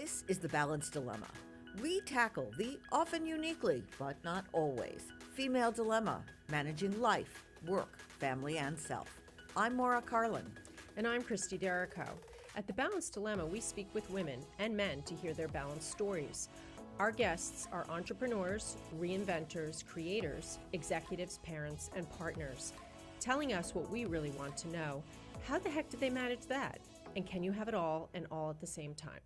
This is the Balance Dilemma. We tackle the often uniquely, but not always, female dilemma, managing life, work, family, and self. I'm Maura Carlin. And I'm Christie Derrico. At the Balance Dilemma, we speak with women and men to hear their balanced stories. Our guests are entrepreneurs, reinventors, creators, executives, parents, and partners, telling us what we really want to know. How the heck did they manage that? And can you have it all and all at the same time?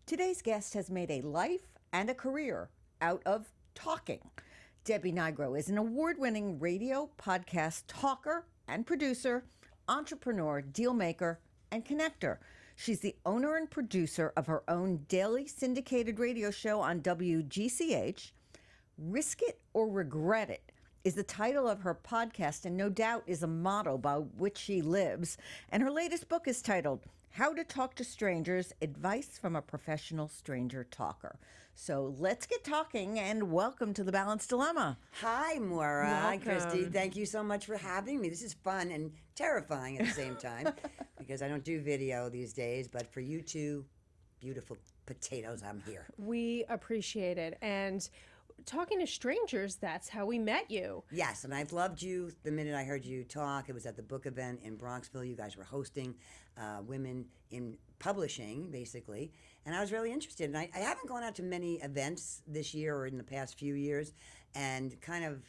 Today's guest has made a life and a career out of talking. Debbie Nigro is an award-winning radio, podcast talker and producer, entrepreneur, deal maker, and connector. She's the owner and producer of her own daily syndicated radio show on WGCH. Risk It or Regret It is the title of her podcast, and no doubt is a motto by which she lives. And her latest book is titled How to Talk to Strangers, Advice from a Professional Stranger Talker. So let's get talking, and welcome to the Balance Dilemma. Hi, Maura. Hi, Welcome. Christy. Thank you so much for having me. This is fun and terrifying at the same time because I don't do video these days, but for you two beautiful potatoes, I'm here. We appreciate it. And talking to strangers, that's how we met you. Yes, and I've loved you the minute I heard you talk. It was at the book event in Bronxville. You guys were hosting women in publishing, basically, and I was really interested. And I haven't gone out to many events this year or in the past few years, and kind of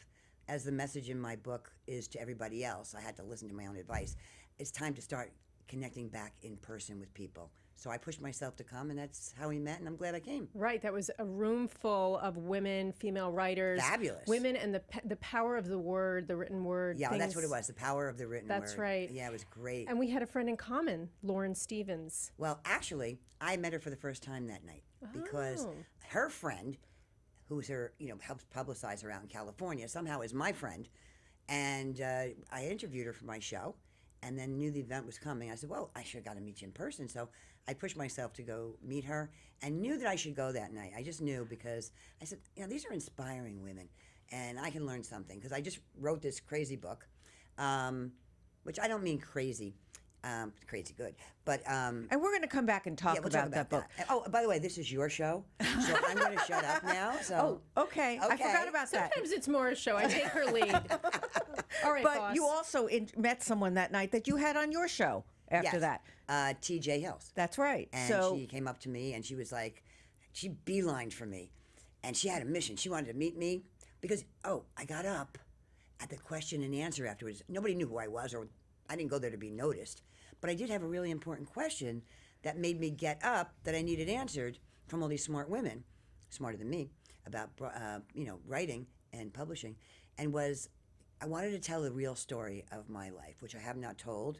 as the message in my book is to everybody else, I had to listen to my own advice. It's time to start connecting back in person with people. So I pushed myself to come, and that's how we met, and I'm glad I came. Right, that was a room full of women, female writers. Fabulous. Women and the power of the word, the written word. Yeah, things. that's what it was, the power of the written word. That's right. Yeah, it was great. And we had a friend in common, Lauren Stevens. Well, actually, I met her for the first time that night because her friend, who's her, helps publicize her out in California, somehow is my friend. And I interviewed her for my show and then knew the event was coming. I said, well, I should have got to meet you in person. So I pushed myself to go meet her and knew that I should go that night. I just knew because I said, these are inspiring women and I can learn something because I just wrote this crazy book, which I don't mean crazy. Crazy good, but And we're going to come back and talk we'll about that book. Oh, by the way, this is your show, so I'm going to shut up now. So Okay. I forgot about that. Sometimes it's Maura's show. I take her lead. All right, But boss. you also met someone that night that you had on your show after yes, that. T.J. Hills, That's right. and so she came up to me and she was like, she beelined for me, and she had a mission. She wanted to meet me because I got up at the question and answer afterwards. Nobody knew who I was, or I didn't go there to be noticed. But I did have a really important question that made me get up that I needed answered from all these smart women, smarter than me, about writing and publishing, and I wanted to tell the real story of my life, which I have not told,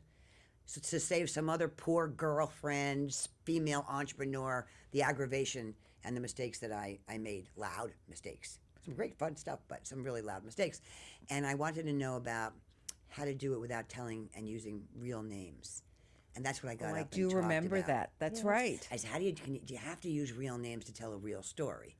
so to save some other poor girlfriend, female entrepreneur, the aggravation and the mistakes that I made, loud mistakes. Some great fun stuff, but some really loud mistakes. And I wanted to know about how to do it without telling and using real names. And that's what I got up I and do talked remember about. that. That's right. I said, do you have to use real names to tell a real story?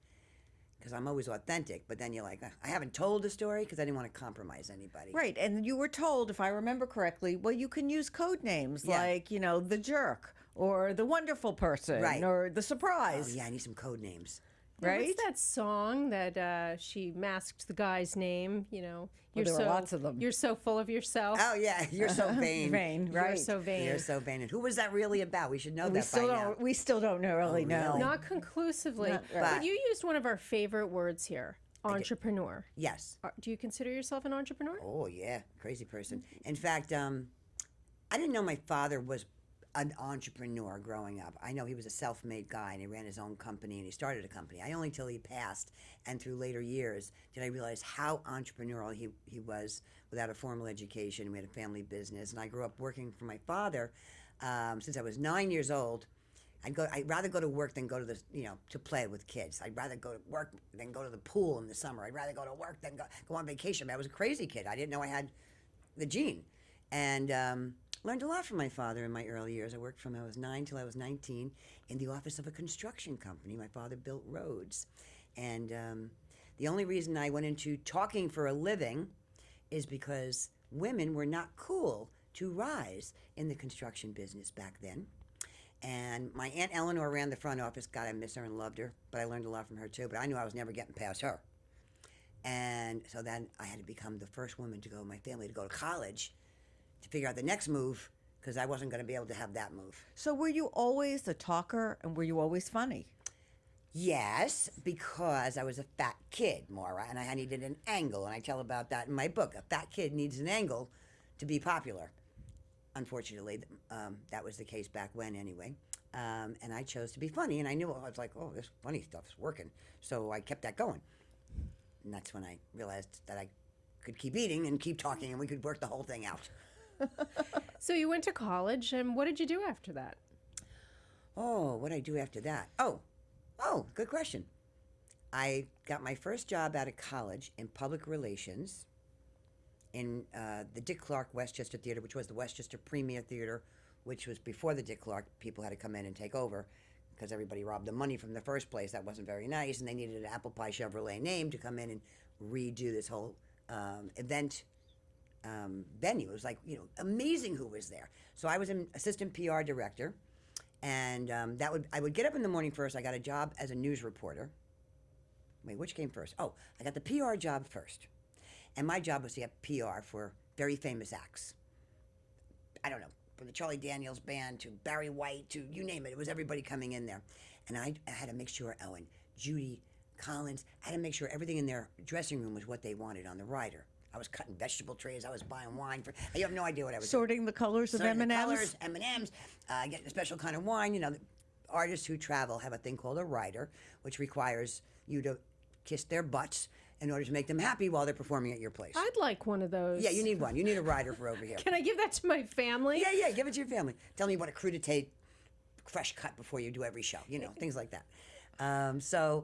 Because I'm always authentic, but then you're like, I haven't told the story because I didn't want to compromise anybody. Right. And you were told, if I remember correctly, well, you can use code names like, the jerk or the wonderful person or the surprise. Oh, yeah, I need some code names. Right? What's that song that she masked the guy's name? You're there so are lots of them. You're so full of yourself. Oh, yeah, you're so vain. Vain, right? You're so vain. You're so vain. And who was that really about? We should know we that still by don't. now. We still don't really know. really? Not conclusively, but you used one of our favorite words here, entrepreneur. Yes. Do you consider yourself an entrepreneur? Oh, yeah, crazy person. In fact, I didn't know my father was an entrepreneur growing up. I know he was a self-made guy and he ran his own company and he started a company. I only till he passed and through later years did I realize how entrepreneurial he was without a formal education. We had a family business and I grew up working for my father since I was 9 years old. I'd rather go to work than go to to play with kids. I'd rather go to work than go to the pool in the summer. I'd rather go to work than go on vacation. I was a crazy kid. I didn't know I had the gene. And learned a lot from my father in my early years. I worked from I was 9 till I was 19 in the office of a construction company. My father built roads. And the only reason I went into talking for a living is because women were not cool to rise in the construction business back then. And my Aunt Eleanor ran the front office. God, I miss her and loved her, but I learned a lot from her too. But I knew I was never getting past her. And so then I had to become the first woman to go in my family to go to college to figure out the next move, because I wasn't going to be able to have that move. So were you always a talker, and were you always funny? Yes, because I was a fat kid, Maura, and I needed an angle, and I tell about that in my book. A fat kid needs an angle to be popular. Unfortunately, that was the case back when anyway. And I chose to be funny, and I knew, I was like, oh, this funny stuff's working. So I kept that going. And that's when I realized that I could keep eating and keep talking, and we could work the whole thing out. So you went to college, and what did you do after that? Oh, what did I do after that? Oh, good question. I got my first job out of college in public relations in the Dick Clark Westchester Theater, which was the Westchester Premier Theater, which was before the Dick Clark. People had to come in and take over because everybody robbed the money from the first place. That wasn't very nice, and they needed an Apple Pie Chevrolet name to come in and redo this whole event venue. It was like, amazing who was there. So I was an assistant PR director, and I would get up in the morning first. I got a job as a news reporter. Wait, which came first? Oh, I got the PR job first. And my job was to get PR for very famous acts. I don't know, from the Charlie Daniels Band to Barry White to you name it. It was everybody coming in there. And I had to make sure Ellen, Judy, Collins, I had to make sure everything in their dressing room was what they wanted on the rider. I was cutting vegetable trays. I was buying wine. You have no idea what I was Sorting doing. the colors of Sorting M&Ms? the colors, M&Ms, getting a special kind of wine. The artists who travel have a thing called a rider, which requires you to kiss their butts in order to make them happy while they're performing at your place. I'd like one of those. Yeah, you need one. You need a rider for over here. Can I give that to my family? Yeah, give it to your family. Tell me what a crudité, fresh cut before you do every show, things like that. So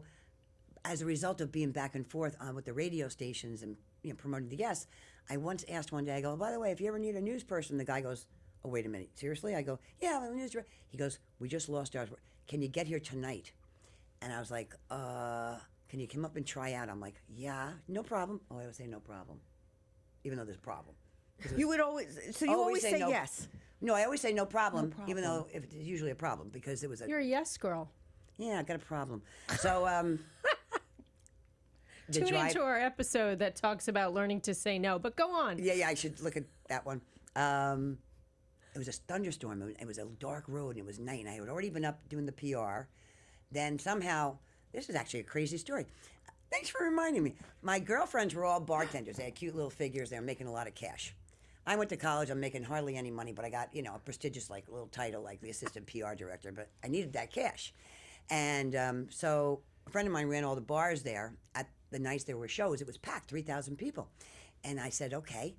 as a result of being back and forth with the radio stations and promoting the guests, I once asked one day, I go, by the way, if you ever need a news person, the guy goes, oh, wait a minute, seriously? I go, yeah, I'm a news director. He goes, we just lost ours. Can you get here tonight? And I was like, can you come up and try out? I'm like, yeah, no problem. Oh, I would say no problem, even though there's a problem. You would always, so you always say yes. No, I always say no problem, even though it's usually a problem, because it was You're a yes girl. Yeah, I got a problem. So, Tune into our episode that talks about learning to say no, but go on. Yeah, I should look at that one. It was a thunderstorm. It was a dark road, and it was night, and I had already been up doing the PR. Then somehow, this is actually a crazy story. Thanks for reminding me. My girlfriends were all bartenders. They had cute little figures. They were making a lot of cash. I went to college. I'm making hardly any money, but I got, a prestigious, little title like the assistant PR director, but I needed that cash. And so a friend of mine ran all the bars there. At the nights there were shows, it was packed, 3,000 people. And I said, okay,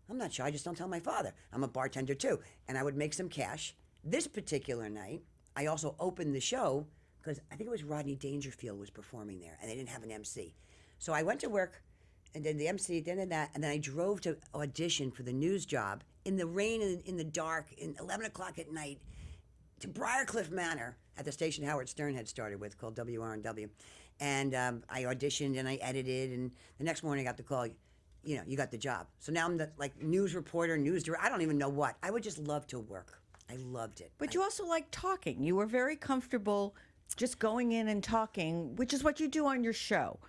I'm not sure. I just don't tell my father. I'm a bartender too. And I would make some cash. This particular night, I also opened the show because I think it was Rodney Dangerfield was performing there, and they didn't have an MC. So I went to work, and then the MC, then that, and then I drove to audition for the news job in the rain and in the dark, in 11 o'clock at night, to Briarcliff Manor at the station Howard Stern had started with, called WRNW. And I auditioned and I edited, and the next morning I got the call, you got the job. So now I'm the news reporter, news director, I don't even know what. I would just love to work. I loved it. But you also like talking. You were very comfortable just going in and talking, which is what you do on your show,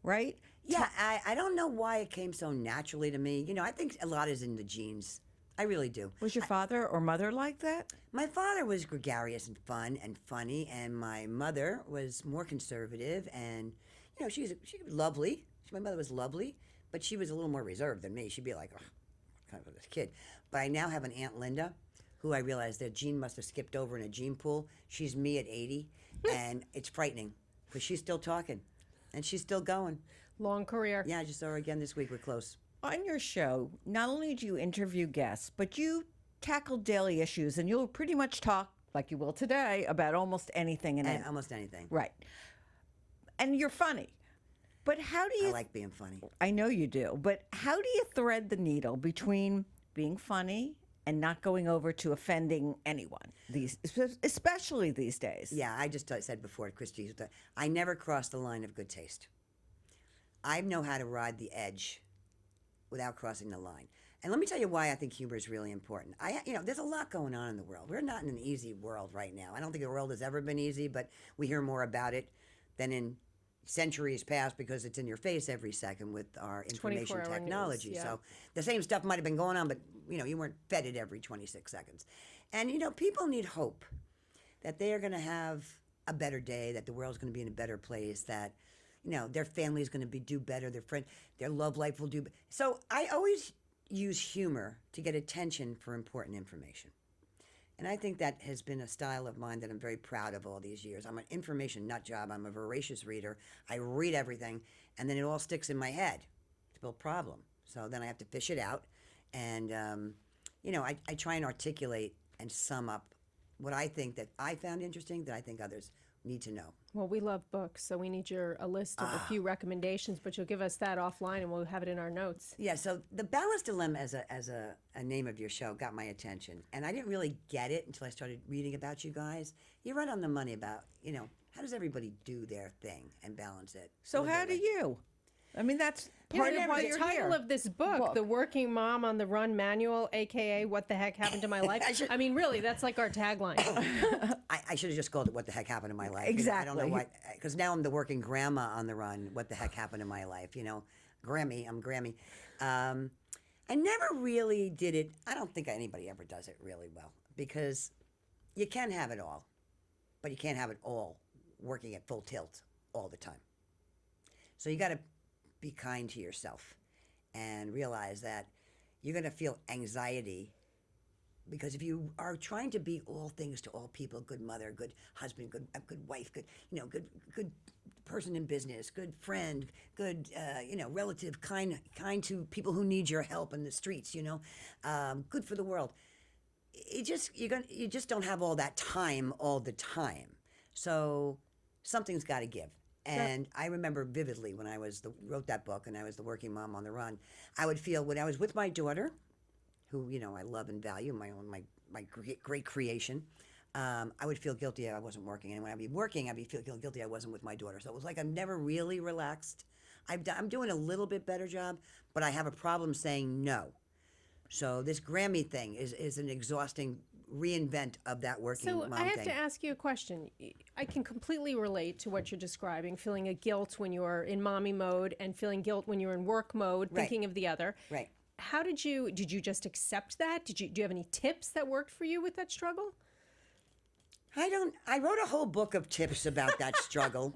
right? Yeah, I don't know why it came so naturally to me. I think a lot is in the genes. I really do. Was your father or mother like that? My father was gregarious and fun and funny, and my mother was more conservative, and she was lovely. My mother was lovely, but she was a little more reserved than me. She'd be like, oh, kind of this kid. But I now have an Aunt Linda, who I realized that gene must have skipped over in a gene pool. She's me at 80, and it's frightening because she's still talking, and she's still going. Long career. Yeah, I just saw her again this week. We're close. On your show, not only do you interview guests, but you tackle daily issues, and you'll pretty much talk, like you will today, about almost anything. Almost anything. Right. And you're funny. But how do you... I like being funny. I know you do. But how do you thread the needle between being funny and not going over to offending anyone, especially these days? Yeah, I just said before, Christie, I never crossed the line of good taste. I know how to ride the edge without crossing the line. And let me tell you why I think humor is really important. There's a lot going on in the world. We're not in an easy world right now. I don't think the world has ever been easy, but we hear more about it than in centuries past because it's in your face every second with our information technology. News, yeah. So the same stuff might have been going on, but you weren't fed it every 26 seconds. And people need hope that they are going to have a better day, that the world's going to be in a better place, that their family is going to do better, their love life will do. So I always use humor to get attention for important information. And I think that has been a style of mine that I'm very proud of all these years. I'm an information nut job. I'm a voracious reader. I read everything, and then it all sticks in my head. It's a real problem. So then I have to fish it out. And, I try and articulate and sum up what I think that I found interesting that I think others need to know. Well, we love books, so we need a list of a few recommendations, but you'll give us that offline and we'll have it in our notes. Yeah, so the Balanced Dilemma as a name of your show got my attention. And I didn't really get it until I started reading about you guys. You're right on the money about, how does everybody do their thing and balance it? So how do you? I mean, that's part of why you're the title here. of this book, The Working Mom on the Run Manual, a.k.a. What the Heck Happened to My Life. I mean, really, that's like our tagline. I should have just called it What the Heck Happened to My Life. Exactly. I don't know why, because now I'm the working grandma on the run. What the heck happened to my life? Grammy, I'm Grammy. I never really did it. I don't think anybody ever does it really well, because you can have it all, but you can't have it all working at full tilt all the time. So you got to be kind to yourself and realize that you're going to feel anxiety, because if you are trying to be all things to all people, good mother, good husband, good wife, good person in business, good friend, good relative, kind to people who need your help in the streets, good for the world. You just don't have all that time all the time. So something's got to give. And I remember vividly when I wrote that book and I was the working mom on the run, I would feel when I was with my daughter, who I love and value, my great creation, I would feel guilty I wasn't working. And when I'd be working, I'd feel guilty I wasn't with my daughter. So it was like I'm never really relaxed. I'm doing a little bit better job, but I have a problem saying no. So this Grammy thing is an exhausting reinvent of that working mom thing. So I have to ask you a question. I can completely relate to what you're describing, feeling a guilt when you're in mommy mode and feeling guilt when you're in work mode, thinking of the other. Right. How did you just accept that? Do you have any tips that worked for you with that struggle? I wrote a whole book of tips about that struggle.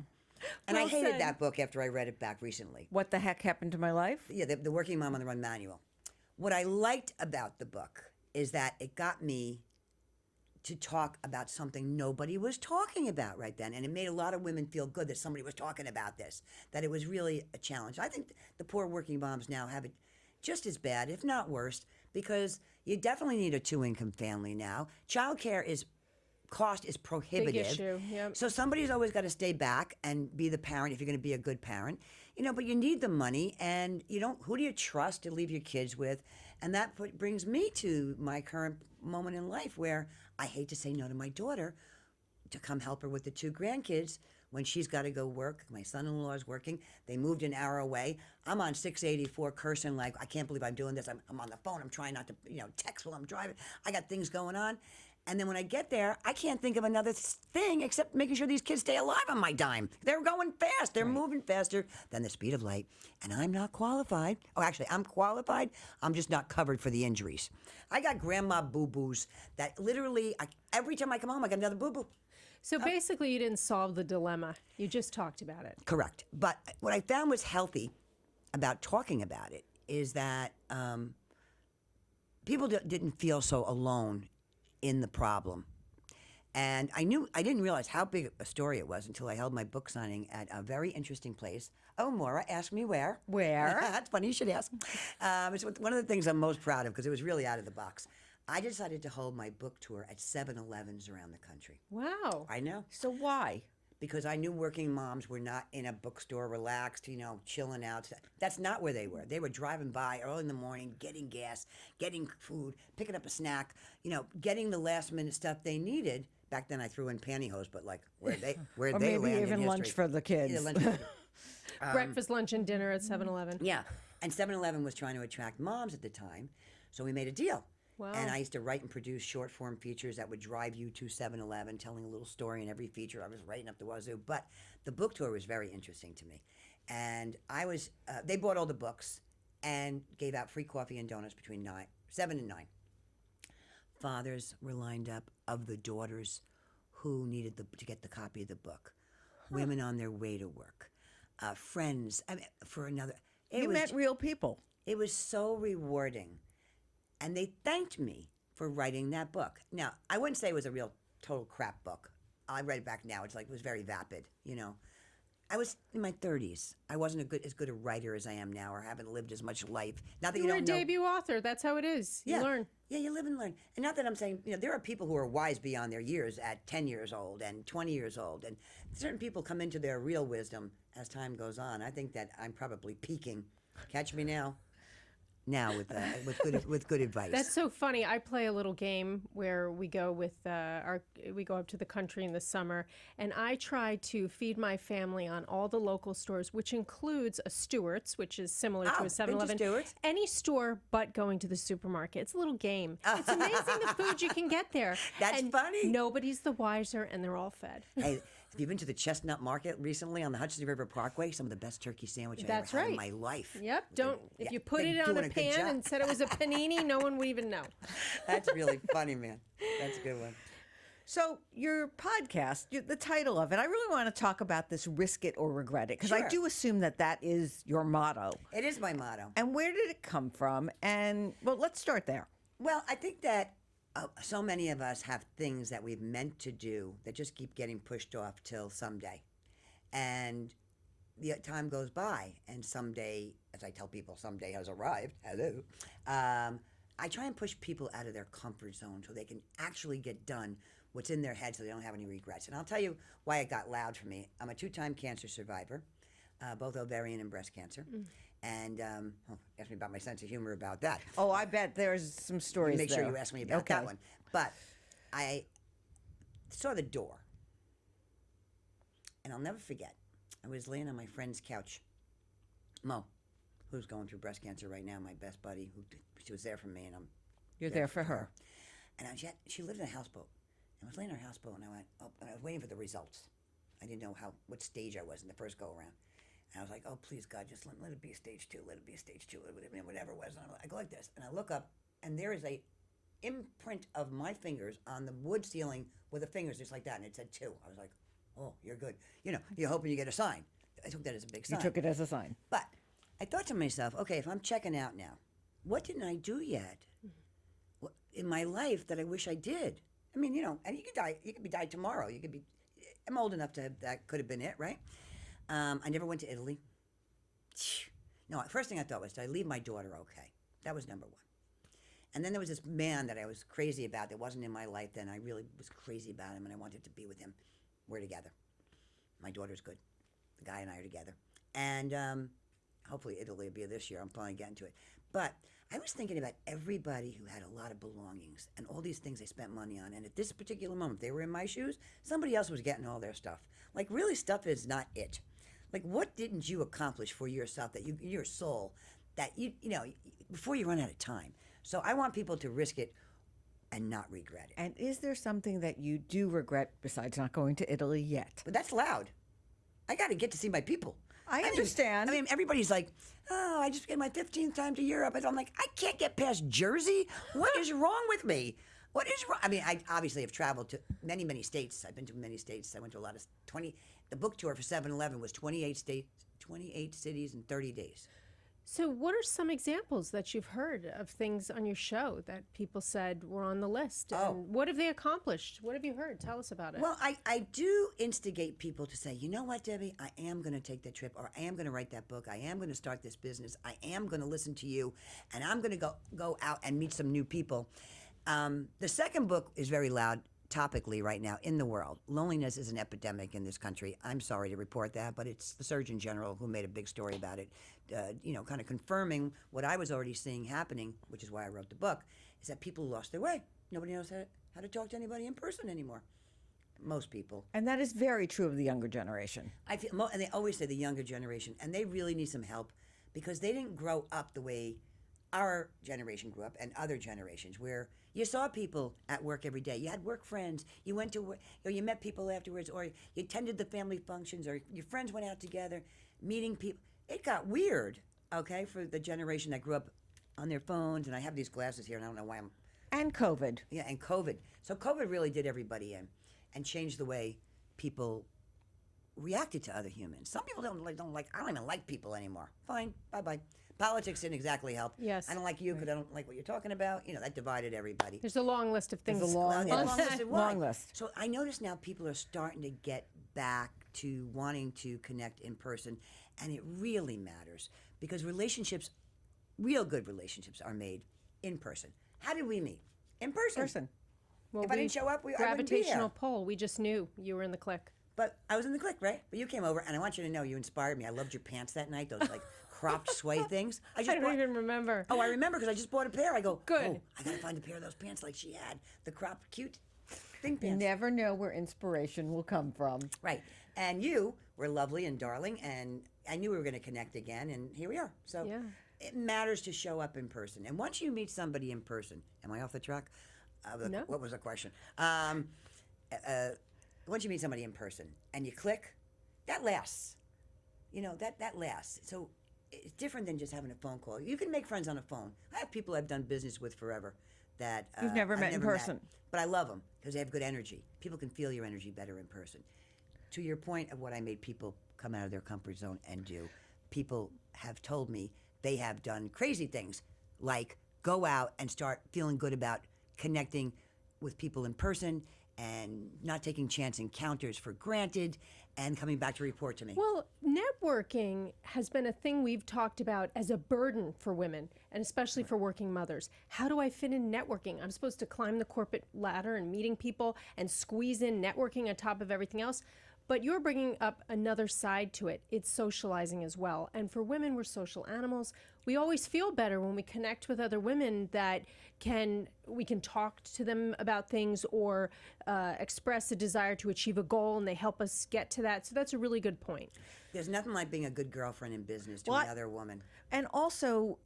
And I hated that book after I read it back recently. What the Heck Happened to My Life? Yeah, the Working Mom on the Run Manual. What I liked about the book is that it got me to talk about something nobody was talking about right then. And it made a lot of women feel good that somebody was talking about this, that it was really a challenge. I think the poor working moms now have it just as bad, if not worse, because you definitely need a 2-income family now. Childcare cost is prohibitive. Big issue, yep. So somebody's always got to stay back and be the parent if you're going to be a good parent. But you need the money, and who do you trust to leave your kids with? And that brings me to my current moment in life where I hate to say no to my daughter to come help her with the 2 grandkids when she's got to go work. My son-in-law is working. They moved an hour away. I'm on 684 cursing like, I can't believe I'm doing this. I'm on the phone. I'm trying not to text while I'm driving. I got things going on. And then when I get there, I can't think of another thing except making sure these kids stay alive on my dime. They're going fast. They're moving faster than the speed of light. And I'm not qualified. Oh, actually, I'm qualified. I'm just not covered for the injuries. I got grandma boo-boos that literally, every time I come home, I got another boo-boo. So basically, you didn't solve the dilemma. You just talked about it. Correct. But what I found was healthy about talking about it is that people didn't feel so alone in the problem. And I didn't realize how big a story it was until I held my book signing at a very interesting place. Oh, Maura, ask me where. Where? That's funny, you should ask. It's one of the things I'm most proud of because it was really out of the box. I decided to hold my book tour at 7-Elevens around the country. Wow. I know. So why? Because I knew working moms were not in a bookstore relaxed, chilling out. That's not where they were. They were driving by early in the morning, getting gas, getting food, picking up a snack, getting the last minute stuff they needed. Back then I threw in pantyhose, but where they Or maybe maybe even lunch for the kids. Yeah, lunch Breakfast, lunch, and dinner at 7-Eleven. Yeah. And 7-Eleven was trying to attract moms at the time. So we made a deal. Wow. And I used to write and produce short form features that would drive you to 7-Eleven, telling a little story in every feature. I was writing up the wazoo. But the book tour was very interesting to me. And they bought all the books and gave out free coffee and donuts between 7 and 9. Fathers were lined up of the daughters who needed to get the copy of the book. Women on their way to work. Friends. I mean, for another. You met real people. It was so rewarding. And they thanked me for writing that book. Now, I wouldn't say it was a real total crap book. I read it back now. It was very vapid, you know. I was in my 30s. I wasn't as good a writer as I am now, or haven't lived as much life. Not that You you were a don't know. debut author. That's how it is. You learn. Yeah, you live and learn. And not that I'm saying, you know, there are people who are wise beyond their years at 10 years old and 20 years old. And certain people come into their real wisdom as time goes on. I think that I'm probably peaking. Catch me now. With good advice. That's so funny. I play a little game where we go with we go up to the country in the summer, and I try to feed my family on all the local stores, which includes a Stewart's, which is similar to a 7-Eleven. Stewart's? Any store but going to the supermarket. It's a little game. It's amazing the food you can get there. That's and funny. Nobody's the wiser, and they're all fed. Hey, have you been to the Chestnut Market recently on the Hudson River Parkway? Some of the best turkey sandwich I That's ever had in right. my life. Yep. If you put they're it on doing a a good pan job. and said it was a panini, no one would even know. That's really funny, man. That's a good one. So your podcast, the title of it, I really want to talk about this risk it or regret it, because I Sure. do assume that is your motto. It is my motto. And where did it come from? And, well, let's start there. Well, I think that so many of us have things that we've meant to do that just keep getting pushed off till someday. And the time goes by, and someday, as I tell people, someday has arrived. Hello. I try and push people out of their comfort zone so they can actually get done what's in their head so they don't have any regrets. And I'll tell you why it got loud for me. I'm a 2-time cancer survivor, both ovarian and breast cancer. And ask me about my sense of humor about that. Oh, I bet there's some stories Make there. sure you ask me about that one. But I saw the door, and I'll never forget. I was laying on my friend's couch, Mo, who's going through breast cancer right now, my best buddy, she was there for me, and You're there for her. And she lived in a houseboat. I was laying in her houseboat, and I was waiting for the results. I didn't know what stage I was in the first go-around. And I was like, oh, please, God, just let it be a stage 2. Let it be a stage 2. Whatever it was. And I go like this, and I look up, and there is a imprint of my fingers on the wood ceiling with the fingers just like that, and it said 2. I was like, oh, you're good. You know, you're hoping you get a sign. I took that as a big sign. You took it as a sign. But I thought to myself, okay, if I'm checking out now, what didn't I do yet in my life that I wish I did? I mean, you know, and you could die. You could be died tomorrow. I'm old enough that could have been it, right? I never went to Italy. No, first thing I thought was, did I leave my daughter okay? That was number 1. And then there was this man that I was crazy about that wasn't in my life then. I really was crazy about him, and I wanted to be with him. We're together. My daughter's good. The guy and I are together. And hopefully Italy will be this year. I'm finally getting to it. But I was thinking about everybody who had a lot of belongings and all these things they spent money on. And at this particular moment, if they were in my shoes, somebody else was getting all their stuff. Like, really, stuff is not it. Like, what didn't you accomplish for yourself, that your soul, that you know, before you run out of time? So I want people to risk it and not regret it. And is there something that you do regret besides not going to Italy yet? But that's loud. I got to get to see my people. I understand. I mean, everybody's like, oh, I just get my 15th time to Europe. And I'm like, I can't get past Jersey. What is wrong with me? What is wrong? I mean, I obviously have traveled to many, many states. I've been to many states. I went to a lot of 20. The book tour for 7-Eleven was 28 states, 28 cities in 30 days. So what are some examples that you've heard of things on your show that people said were on the list? Oh. And what have they accomplished? What have you heard? Tell us about it. Well, I do instigate people to say, you know what, Debbie, I am going to take that trip, or I am going to write that book, I am going to start this business, I am going to listen to you, and I'm going to go out and meet some new people. The second book is very loud topically right now in the world. Loneliness is an epidemic in this country. I'm sorry to report that, but it's the Surgeon General who made a big story about it, kind of confirming what I was already seeing happening, which is why I wrote the book, is that people lost their way. Nobody knows how to talk to anybody in person anymore. Most people. And that is very true of the younger generation. I feel, and they always say the younger generation, and they really need some help because they didn't grow up the way our generation grew up and other generations where you saw people at work every day. You had work friends. You went to work, or you met people afterwards, or you attended the family functions, or your friends went out together, meeting people. It got weird, okay, for the generation that grew up on their phones. And I have these glasses here, and I don't know why I'm. And COVID. Yeah, and COVID. So COVID really did everybody in and changed the way people reacted to other humans. Some people don't like. I don't even like people anymore. Fine, bye. Politics didn't exactly help. Yes. I don't like you because I don't like what you're talking about. You know, that divided everybody. There's a long list of things. There's a long list. Long list. So I notice now people are starting to get back to wanting to connect in person, and it really matters because relationships, real good relationships, are made in person. How did we meet? In person. Well, If I didn't show up, I wouldn't be gravitational here. pull. We just knew you were in the clique. But I was in the clique, right? But you came over, and I want you to know you inspired me. I loved your pants that night, those like cropped sway things. I don't even remember. Oh, I remember because I just bought a pair. I go, Good. Oh, I got to find a pair of those pants like she had. The cropped, cute thing You pants. never know where inspiration will come from. Right. And you were lovely and darling, and I knew we were going to connect again, and here we are. So Yeah. it matters to show up in person. And once you meet somebody in person, am I off the track? No. What was the question? Once you meet somebody in person and you click, that lasts. You know, that lasts. So it's different than just having a phone call. You can make friends on a phone. I have people I've done business with forever that You've never I've met in person. but I love them because they have good energy. People can feel your energy better in person. To your point of what I made people come out of their comfort zone and do, people have told me they have done crazy things like go out and start feeling good about connecting with people in person and not taking chance encounters for granted and coming back to report to me. Well, networking has been a thing we've talked about as a burden for women, and especially for working mothers. How do I fit in networking? I'm supposed to climb the corporate ladder and meeting people and squeeze in networking on top of everything else. But you're bringing up another side to it. It's socializing as well. And for women, we're social animals. We always feel better when we connect with other women that we can talk to them about things or express a desire to achieve a goal, and they help us get to that. So that's a really good point. There's nothing like being a good girlfriend in business to Well, another woman. And also,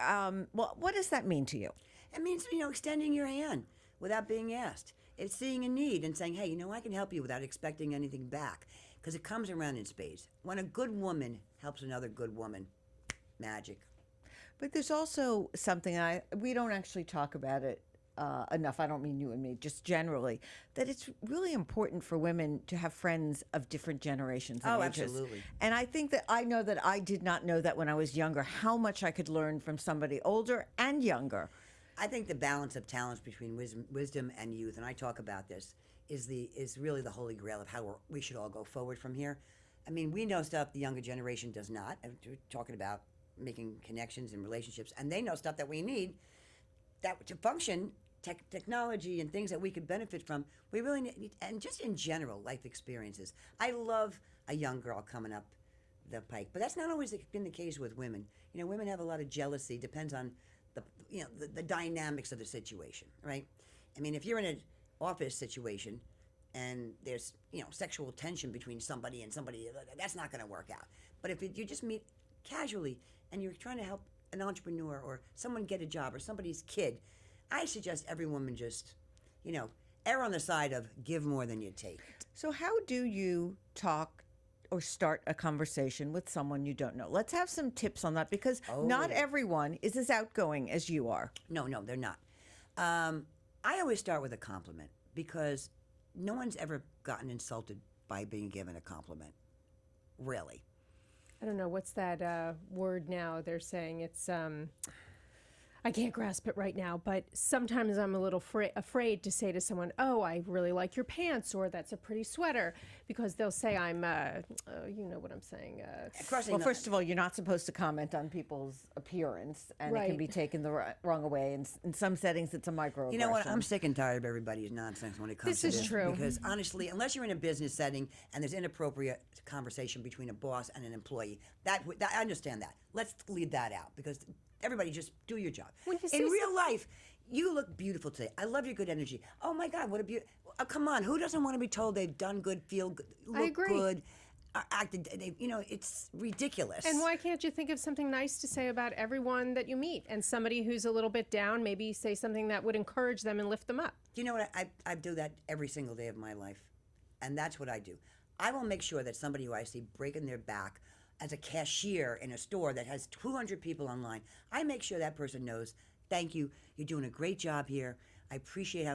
what does that mean to you? It means, extending your hand without being asked. It's seeing a need and saying, hey, I can help you without expecting anything back. Because it comes around in spades. When a good woman helps another good woman, magic. But there's also something we don't actually talk about it enough. I don't mean you and me, just generally, that it's really important for women to have friends of different generations and ages. Absolutely. And I think that I know that I did not know that when I was younger, how much I could learn from somebody older and younger. I think the balance of talents between wisdom and youth, and I talk about this, is really the holy grail of how we should all go forward from here. I mean, we know stuff the younger generation does not. We're talking about making connections and relationships, and they know stuff that we need that to function, technology and things that we could benefit from. We really need, and just in general, life experiences. I love a young girl coming up the pike, but that's not always been the case with women. Women have a lot of jealousy. Depends on the dynamics of the situation, right? I mean, if you're in an office situation and there's sexual tension between somebody and somebody, that's not going to work out. But if you just meet casually and you're trying to help an entrepreneur or someone get a job or somebody's kid, I suggest every woman just err on the side of give more than you take. So how do you talk or start a conversation with someone you don't know? Let's have some tips on that, because not everyone is as outgoing as you are. No, they're not. I always start with a compliment because no one's ever gotten insulted by being given a compliment. Really. I don't know, what's that word now? They're saying it's, I can't grasp it right now, but sometimes I'm a little afraid to say to someone, oh, I really like your pants, or that's a pretty sweater, because they'll say I'm, you know what I'm saying. Well, first of all, you're not supposed to comment on people's appearance, and it can be taken the wrong way. And in some settings, it's a microaggression. You know what? I'm sick and tired of everybody's nonsense when it comes to this. This is true. Because honestly, unless you're in a business setting and there's inappropriate conversation between a boss and an employee, that I understand that. Let's leave that out, because everybody just do your job. In real life, you look beautiful today. I love your good energy. Oh my God, what a beautiful. Come on, who doesn't want to be told they've done good, feel good, look good? are acted. It's ridiculous. And why can't you think of something nice to say about everyone that you meet? And somebody who's a little bit down, maybe say something that would encourage them and lift them up. Do you know what? I do that every single day of my life. And that's what I do. I will make sure that somebody who I see breaking their back as a cashier in a store that has 200 people online, I make sure that person knows, thank you, you're doing a great job here. I appreciate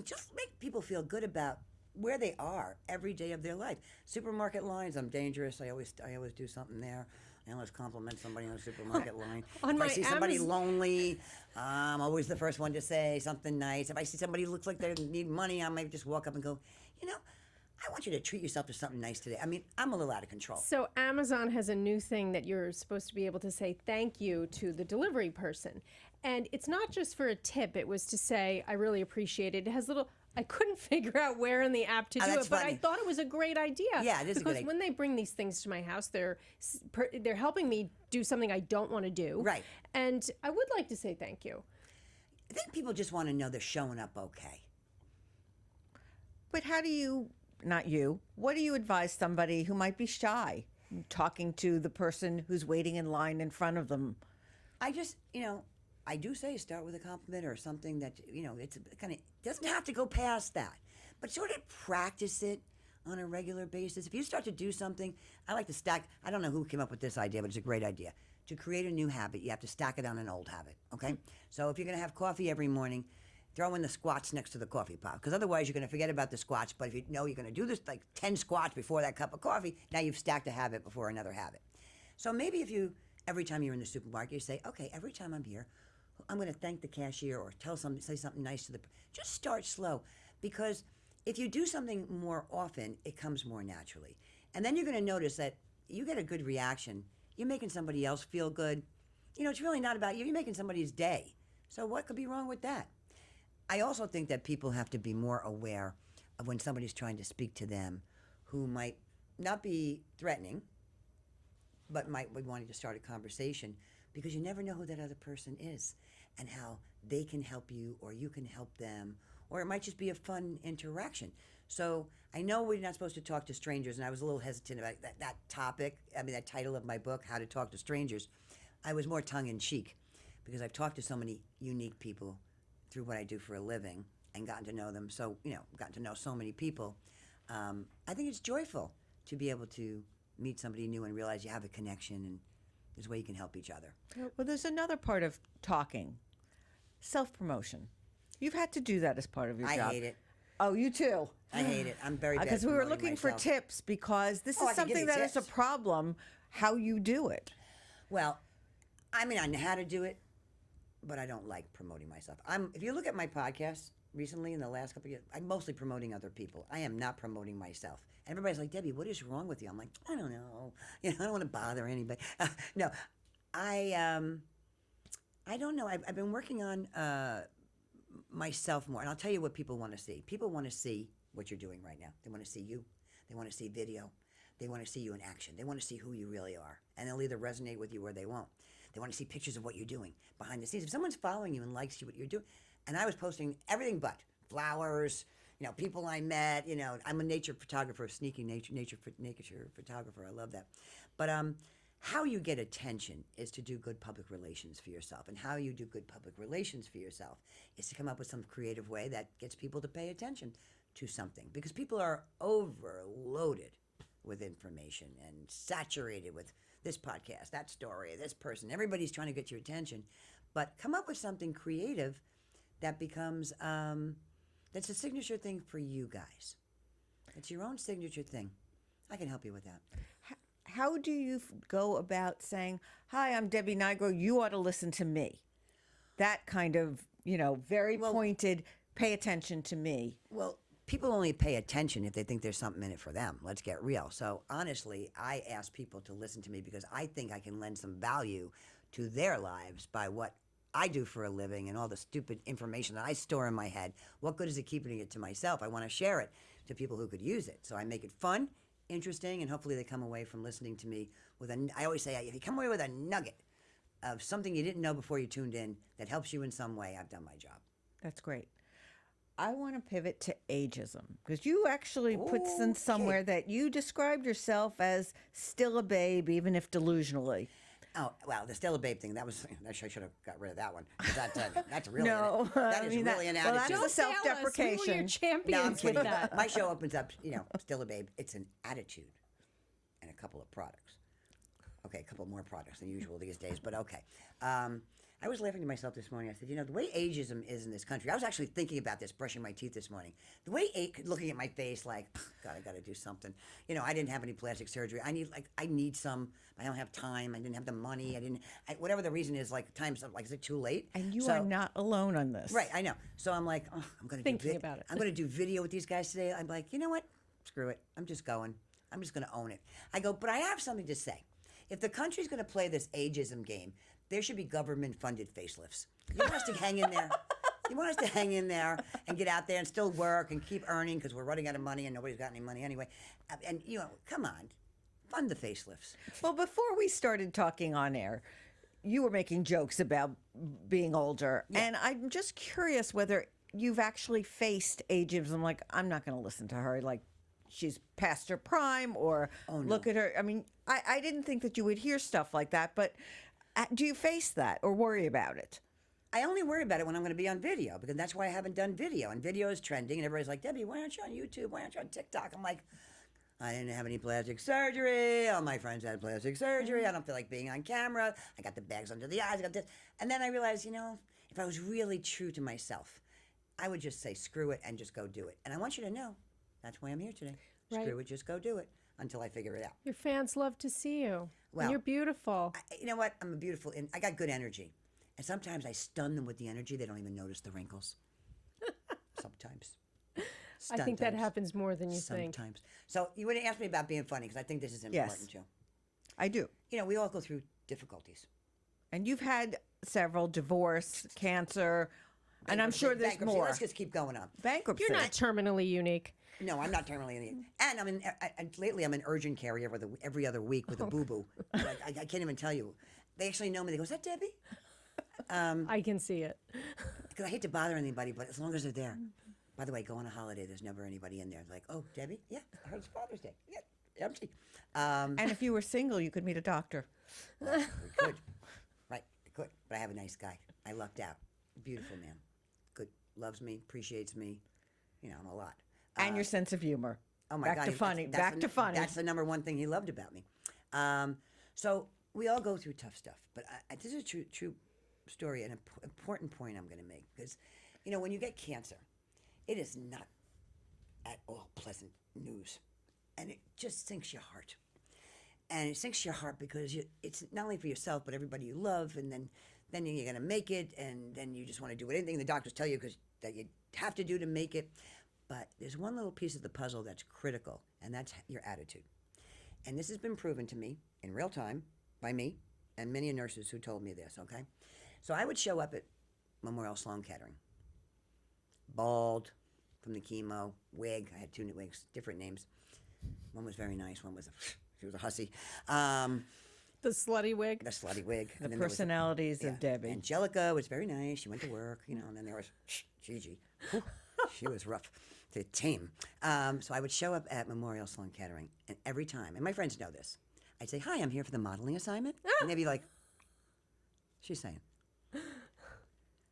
just make people feel good about where they are every day of their life. Supermarket lines, I'm dangerous. I always do something there. I always compliment somebody on the supermarket line. If I see somebody lonely, I'm always the first one to say something nice. If I see somebody who looks like they need money, I might just walk up and go, I want you to treat yourself to something nice today. I'm a little out of control. So Amazon has a new thing that you're supposed to be able to say thank you to the delivery person. And it's not just for a tip. It was to say, I really appreciate it. It has I couldn't figure out where in the app to do it, but I thought it was a great idea. Yeah, it is a good idea. Because when they bring these things to my house, they're helping me do something I don't want to do. Right. And I would like to say thank you. I think people just want to know they're showing up okay. But what do you advise somebody who might be shy talking to the person who's waiting in line in front of them? I just, I do say start with a compliment or something that, it's kind of, doesn't have to go past that. But sort of practice it on a regular basis. If you start to do something, I like to stack, I don't know who came up with this idea, but it's a great idea. To create a new habit, you have to stack it on an old habit, okay? So if you're going to have coffee every morning, throw in the squats next to the coffee pot, because otherwise you're going to forget about the squats. But if you know you're going to do this, like 10 squats before that cup of coffee, now you've stacked a habit before another habit. So maybe every time you're in the supermarket, you say, okay, every time I'm here, I'm going to thank the cashier or say something nice to just start slow, because if you do something more often, it comes more naturally. And then you're going to notice that you get a good reaction. You're making somebody else feel good. It's really not about you. You're making somebody's day. So what could be wrong with that? I also think that people have to be more aware of when somebody's trying to speak to them who might not be threatening, but might be wanting to start a conversation, because you never know who that other person is and how they can help you or you can help them, or it might just be a fun interaction. So I know we're not supposed to talk to strangers, and I was a little hesitant about that topic, that title of my book, How to Talk to Strangers. I was more tongue-in-cheek because I've talked to so many unique people through what I do for a living and gotten to know them. So, gotten to know so many people. I think it's joyful to be able to meet somebody new and realize you have a connection and there's a way you can help each other. Well, there's another part of talking, self-promotion. You've had to do that as part of your job. I hate it. Oh, you too? I hate it. I'm very bad. Because we were looking for tips, because this is something that is a problem, how you do it. Well, I know how to do it, but I don't like promoting myself. If you look at my podcast recently in the last couple of years, I'm mostly promoting other people. I am not promoting myself. And everybody's like, Debbie, what is wrong with you? I'm like, I don't know. I don't want to bother anybody. No, I don't know. I've been working on myself more, and I'll tell you what people want to see. People want to see what you're doing right now. They want to see you. They want to see video. They want to see you in action. They want to see who you really are, and they'll either resonate with you or they won't. They want to see pictures of what you're doing behind the scenes. If someone's following you and likes you, what you're doing, and I was posting everything but flowers, people I met, I'm a nature photographer, sneaky nature photographer. I love that. But how you get attention is to do good public relations for yourself. And how you do good public relations for yourself is to come up with some creative way that gets people to pay attention to something. Because people are overloaded with information and saturated with this podcast, that story, this person. Everybody's trying to get your attention. But come up with something creative that becomes, that's a signature thing for you guys. It's your own signature thing. I can help you with that. How do you go about saying, hi, I'm Debbie Nigro, you ought to listen to me? That kind of, very pointed, pay attention to me. Well, people only pay attention if they think there's something in it for them. Let's get real. So honestly, I ask people to listen to me because I think I can lend some value to their lives by what I do for a living and all the stupid information that I store in my head. What good is it keeping it to myself? I want to share it to people who could use it. So I make it fun, interesting, and hopefully they come away from listening to me with I always say, if you come away with a nugget of something you didn't know before you tuned in that helps you in some way, I've done my job. That's great. I want to pivot to ageism because you actually put in somewhere that you described yourself as still a babe, even if delusionally. Oh, well, the still a babe thing, I should have got rid of that one. 'Cause that's really, no, that is really an attitude. Well, that's a self-deprecation. We were your champions with that. My show opens up, still a babe. It's an attitude and a couple of products. Okay, a couple more products than usual these days, but okay. I was laughing to myself this morning. I said, the way ageism is in this country, I was actually thinking about this, brushing my teeth this morning. The way looking at my face like, God, I got to do something. I didn't have any plastic surgery. I need some. I don't have time. I didn't have the money. Whatever the reason is, like, time's up. Like, is it too late? And you are not alone on this. Right, I know. So I'm like, I'm going to thinking about it. I'm going to do video with these guys today. I'm like, you know what? Screw it. I'm just going. I'm just going to own it. I go, but I have something to say. If the country's going to play this ageism game, there should be government-funded facelifts. You want us to hang in there? You want us to hang in there and get out there and still work and keep earning because we're running out of money and nobody's got any money anyway. And, come on. Fund the facelifts. Well, before we started talking on air, you were making jokes about being older. Yeah. And I'm just curious whether you've actually faced ageism. Like, I'm not going to listen to her. Like, she's past her prime or look at her. I mean, I didn't think that you would hear stuff like that, but do you face that or worry about it? I only worry about it when I'm going to be on video because that's why I haven't done video. And video is trending and everybody's like, Debbie, why aren't you on YouTube? Why aren't you on TikTok? I'm like, I didn't have any plastic surgery. All my friends had plastic surgery. I don't feel like being on camera. I got the bags under the eyes. I got this. And then I realized, if I was really true to myself, I would just say, screw it and just go do it. And I want you to know, that's why I'm here today. Right. Screw it, just go do it until I figure it out. Your fans love to see you. Well, and you're beautiful. You know what? I'm a beautiful, and I got good energy. And sometimes I stun them with the energy. They don't even notice the wrinkles. Sometimes. I think that happens more than you think. Sometimes. So you wouldn't ask me about being funny because I think this is important too. I do. We all go through difficulties. And you've had several: divorce, cancer, and I'm sure there's more. Let's just keep going on. Bankruptcy. You're not terminally unique. No, I'm not terminally unique. And lately I'm an urgent care every other week with a boo-boo. I can't even tell you. They actually know me. They go, is that Debbie? I can see it. Because I hate to bother anybody, but as long as they're there. By the way, go on a holiday. There's never anybody in there. Like, oh, Debbie? Yeah, I heard it's Father's Day. Yeah, empty. And if you were single, you could meet a doctor. Well, we could. Right, we could. But I have a nice guy. I lucked out. Beautiful man. Good. Loves me, appreciates me. I'm a lot. And your sense of humor. Oh, my Back God. to funny. Back to funny. That's the number one thing he loved about me. So we all go through tough stuff. But this is a true story, an important point I'm going to make. Because, when you get cancer, it is not at all pleasant news. And it just sinks your heart. And it sinks your heart because it's not only for yourself, but everybody you love. And then you're going to make it. And then you just want to do anything the doctors tell you that you have to do to make it. But there's one little piece of the puzzle that's critical, and that's your attitude. And this has been proven to me in real time by me and many nurses who told me this, okay? So I would show up at Memorial Sloan Kettering, bald from the chemo, wig. I had 2 wigs, different names. One was very nice. One was she was a hussy. The slutty wig. The slutty wig. The personalities of Debbie. Angelica was very nice. She went to work, and then there was Gigi. Whew, she was rough to tame. So I would show up at Memorial Sloan Kettering, and every time, and my friends know this, I'd say, hi, I'm here for the modeling assignment. And they'd be like, she's saying.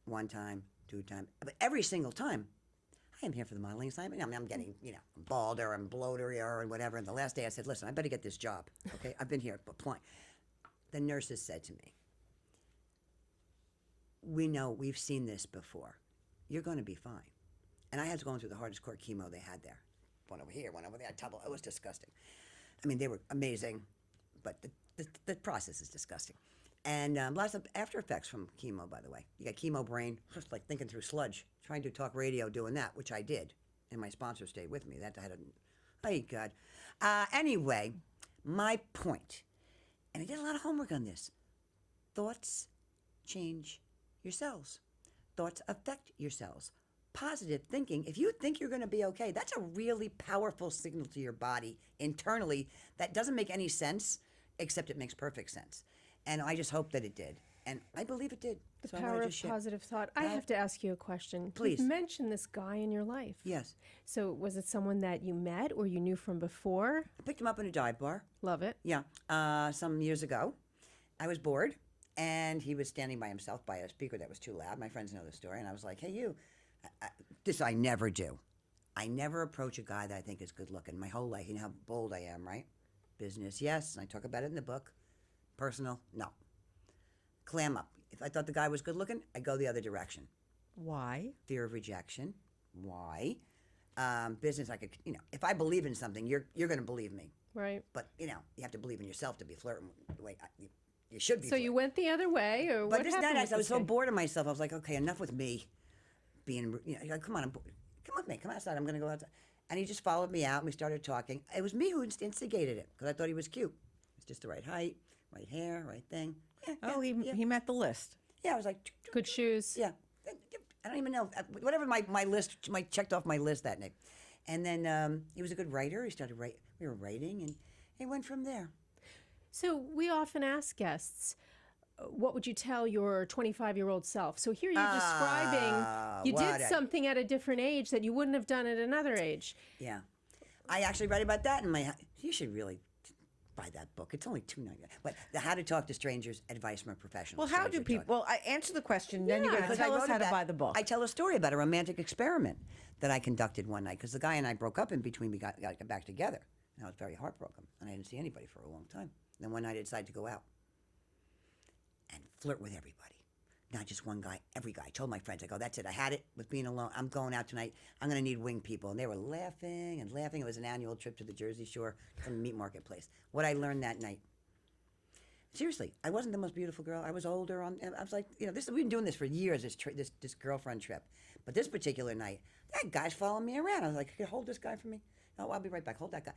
1 time, 2 times. But every single time, hi, I'm here for the modeling assignment. I'm getting, balder and bloaterier and whatever. And the last day I said, listen, I better get this job. Okay, I've been here applying. The nurses said to me, we know, we've seen this before. You're going to be fine. And I had to go through the hardest core chemo they had there. One over here, one over there, it was disgusting. I mean, they were amazing, but the process is disgusting. And lots of after effects from chemo, by the way. You got chemo brain, just like thinking through sludge, trying to talk radio, doing that, which I did. And my sponsor stayed with me. That I had oh, God. Anyway, my point, and I did a lot of homework on this. Thoughts change your cells. Thoughts affect your cells. Positive thinking, if you think you're going to be okay, that's a really powerful signal to your body internally that doesn't make any sense, except it makes perfect sense. And I just hope that it did. And I believe it did. The So I power wanted to of share. positive thought. I have to ask you a question. Please. You've mentioned this guy in your life. Yes. So was it someone that you met or you knew from before? I picked him up in a dive bar. Love it. Yeah. Some years ago. I was bored, and he was standing by himself by a speaker that was too loud. My friends know the story. And I was like, hey, you. This I never do. I never approach a guy that I think is good looking my whole life. You know how bold I am, right? Business, yes. And I talk about it in the book. Personal, no. Clam up. If I thought the guy was good looking, I'd go the other direction. Why? Fear of rejection. Why? Business, I could, if I believe in something, you're going to believe me. Right. But, you have to believe in yourself to be flirting the way you should be. So you went the other way, or But what this happened? night, I was so guy? bored of myself. I was like, okay, enough with me being, like, come on, come with me. Come outside. I'm going to go outside. And he just followed me out, and we started talking. It was me who instigated it, because I thought he was cute. It's just the right height, right hair, right thing. Yeah, He met the list. Yeah, I was like, Good shoes. yeah. I don't even know. Whatever my list, checked off my list that night. And then he was a good writer. He started writing. We were writing, and it went from there. So we often ask guests, what would you tell your 25-year-old self? So here you're describing you did something at a different age that you wouldn't have done at another age. Yeah. I actually write about that in my... You should really buy that book. It's only $2.99. But the How to Talk to Strangers, Advice from a Professional. Well, how do Stranger people... Well, I answer the question, then you're going to Because tell I us wrote how to about- buy the book. I tell a story about a romantic experiment that I conducted one night, because the guy and I broke up in between. We got back together. And I was very heartbroken, and I didn't see anybody for a long time. Then one night I decided to go out and flirt with everybody. Not just one guy, every guy. I told my friends, I go, that's it. I had it with being alone. I'm going out tonight. I'm going to need wing people. And they were laughing and laughing. It was an annual trip to the Jersey Shore from the meat marketplace. What I learned that night. Seriously, I wasn't the most beautiful girl. I was older. I was like, we've been doing this for years, this girlfriend trip. But this particular night, that guy's following me around. I was like, "Could you hold this guy for me?" "Oh, I'll be right back. Hold that guy."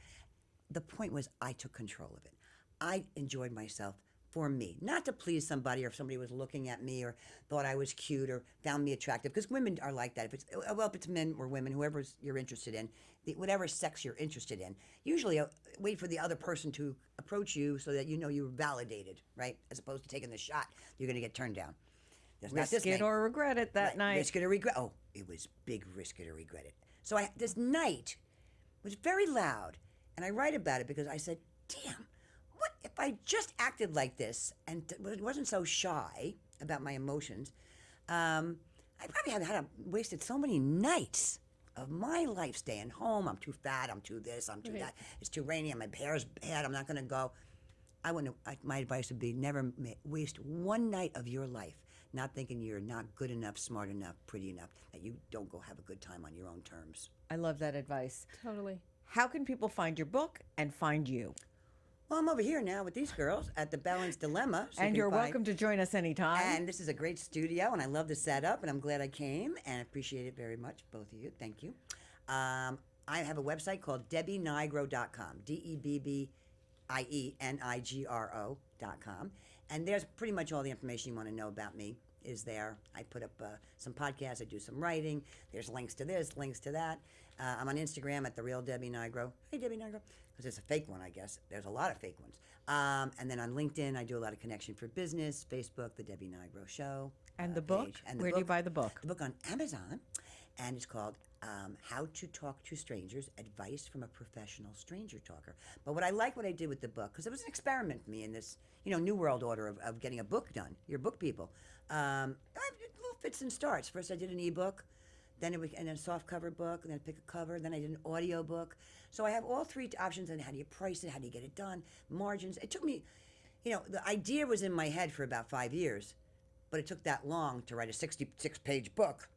The point was, I took control of it. I enjoyed myself for me, not to please somebody, or if somebody was looking at me or thought I was cute or found me attractive, because women are like that. If it's men or women, whoever you're interested in, whatever sex you're interested in, usually wait for the other person to approach you so that you know you're validated, right? As opposed to taking the shot, you're going to get turned down. There's not this Risk it night. or regret it that night. Risk it or regret. Oh, it was big risk it or regret it. So this night was very loud, and I write about it because I said, damn, what if I just acted like this and wasn't so shy about my emotions? I probably had wasted so many nights of my life staying home. I'm too fat. I'm too this. I'm too that. It's too rainy. My hair's bad. I'm not going to go. I wouldn't. My advice would be never waste one night of your life not thinking you're not good enough, smart enough, pretty enough, that you don't go have a good time on your own terms. I love that advice. Totally. How can people find your book and find you? Well, I'm over here now with these girls at the Balanced Dilemma. So And you're welcome to join us anytime. And this is a great studio, and I love the setup, and I'm glad I came, and I appreciate it very much, both of you. Thank you. I have a website called DebbieNigro.com, DebbieNigro.com. And there's pretty much all the information you want to know about me is there. I put up some podcasts. I do some writing. There's links to this, links to that. I'm on Instagram at The Real Debbie Nigro. Hey, Debbie Nigro. Because it's a fake one, I guess. There's a lot of fake ones. And then on LinkedIn, I do a lot of connection for business. Facebook, The Debbie Nigro Show. And the book? Page. And the Where do you buy the book? The book on Amazon. And it's called How to Talk to Strangers, Advice from a Professional Stranger Talker. But what I did with the book, because it was an experiment for me in this, new world order of getting a book done. You're book people. I have little fits and starts. First I did an ebook, then and a soft cover book, and then I pick a cover, then I did an audio book. So I have all three options, and how do you price it, how do you get it done, margins. It took me, the idea was in my head for about 5 years, but it took that long to write a 66-page book,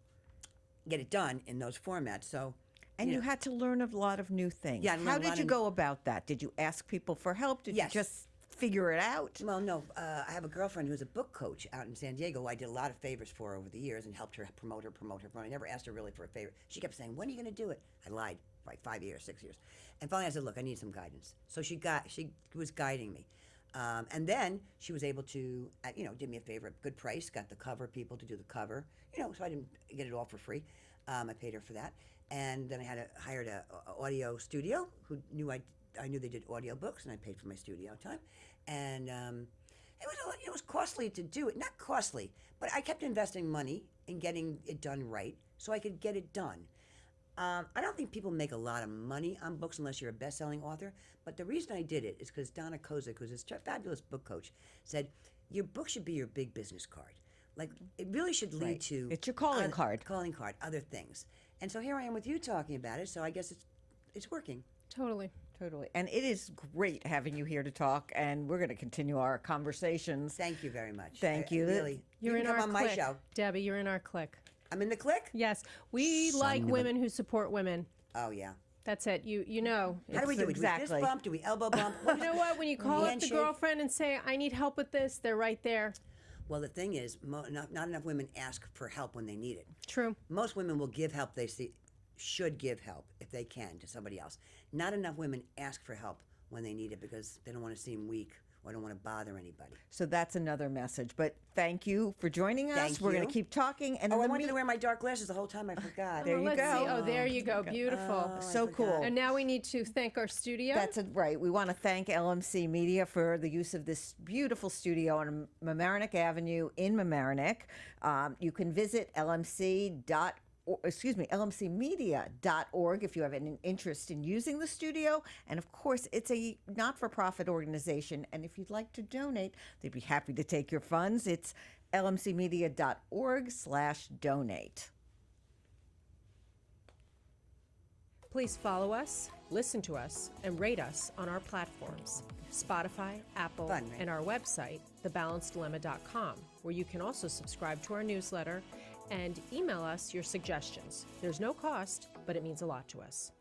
get it done in those formats. So, And you had to learn a lot of new things. Yeah, I learned How a did lot you of- go about that? Did you ask people for help? Did Yes. you just figure it out? Well, no. I have a girlfriend who's a book coach out in San Diego. I did a lot of favors for her over the years and helped her promote her. I never asked her really for a favor. She kept saying, "When are you going to do it?" I lied for like 5 years, 6 years. And finally I said, "Look, I need some guidance." So she was guiding me. And then she was able to, did me a favor at good price, got the cover people to do the cover, so I didn't get it all for free. I paid her for that. And then I hired a audio studio who knew I knew they did audio books, and I paid for my studio time. And It was costly to do it. Not costly, but I kept investing money in getting it done right so I could get it done. I don't think people make a lot of money on books unless you're a best-selling author. But the reason I did it is because Donna Kozik, who's a fabulous book coach, said your book should be your big business card. Like it really should lead to It's your calling card. calling card, other things. And so here I am with you talking about it. So I guess it's working. Totally. Totally. And it is great having you here to talk, and we're going to continue our conversations. Thank you very much. Thank you. Really, You're you in can our come on clique. my show. Debbie, you're in our clique. I'm in the clique. Yes, we like women who support women. Oh yeah. That's it. You know. How do we do it? Do we exactly. fist bump? Do we elbow bump? You know what? When you call up the Handshake? girlfriend and say, I need help with this, they're right there. Well, the thing is, not enough women ask for help when they need it. True. Most women will give help they should give help if they can to somebody else. Not enough women ask for help when they need it because they don't want to seem weak or don't want to bother anybody. So that's another message. But thank you for joining us. Thank We're going you. to keep talking. And Oh, in I the wanted to wear my dark glasses the whole time. I forgot. There you Let's go. see. Oh, there you go. Beautiful. so cool. And now we need to thank our studio. That's right. We want to thank LMC Media for the use of this beautiful studio on Mamaroneck Avenue in Mamaroneck. You can visit lmcmedia.org if you have an interest in using the studio. And of course, it's a not-for-profit organization. And if you'd like to donate, they'd be happy to take your funds. It's lmcmedia.org/donate. Please follow us, listen to us, and rate us on our platforms, Spotify, Apple, Fun, right? and our website, thebalanceddilemma.com, where you can also subscribe to our newsletter and email us your suggestions. There's no cost, but it means a lot to us.